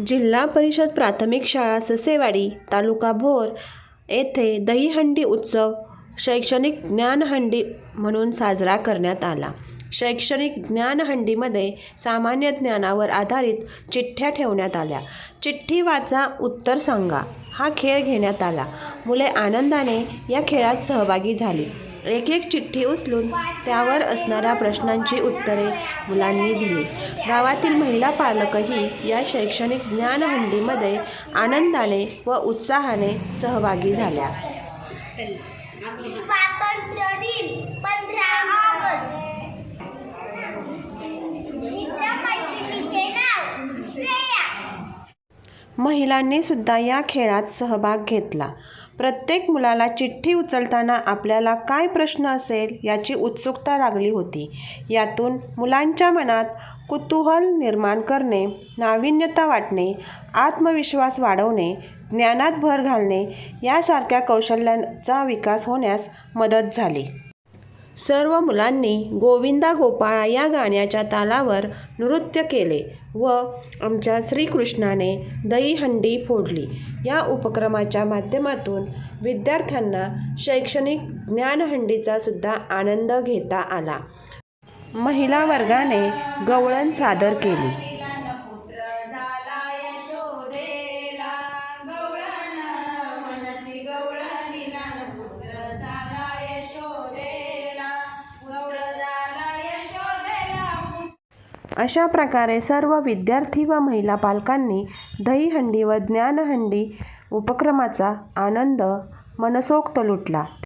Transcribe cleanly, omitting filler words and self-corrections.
जिल्हा परिषद प्राथमिक शाळा ससेवाडी, तालुका भोर येथे दहीहंडी उत्सव शैक्षणिक ज्ञानहंडी म्हणून साजरा करण्यात आला. शैक्षणिक ज्ञानहंडीमध्ये सामान्य ज्ञानावर आधारित चिठ्ठ्या ठेवण्यात आल्या. चिठ्ठी वाचा, उत्तर सांगा हा खेळ घेण्यात आला. मुले आनंदाने या खेळात सहभागी झाली. एक एक चिठ्ठी उचलून त्यावर असणाऱ्या प्रश्नांची उत्तरे मुलांनी दिली. गावातील महिला पालकही या शैक्षणिक ज्ञानहंडीमध्ये आनंदाने व उत्साहाने सहभागी झाल्या. स्वातंत्र्य दिन 15 ऑगस्ट. मित्रमैत्रिणीचे नाव श्रेया. महिलांनी सुद्धा या खेळात सहभाग घेतला. प्रत्येक मुलाला चिठ्ठी उचलताना आपल्याला काय प्रश्न असेल याची उत्सुकता लागली होती. यातून मुलांच्या मनात कुतूहल निर्माण करणे, नाविन्यता वाटणे, आत्मविश्वास वाढवणे, ज्ञानात भर घालणे यासारख्या कौशल्यांचा विकास होण्यास मदत झाली. सर्व मुलांनी गोविंदा गोपाळा या गाण्याच्या तालावर नृत्य केले व आमच्या श्रीकृष्णाने दहीहंडी फोडली. या उपक्रमाच्या माध्यमातून विद्यार्थ्यांना शैक्षणिक ज्ञानहंडीचा सुद्धा आनंद घेता आला. महिला वर्गाने गवळण सादर केली. अशा प्रकारे सर्व विद्यार्थी व महिला पालकांनी दहीहंडी व ज्ञानहंडी उपक्रमाचा आनंद मनसोक्त लुटला.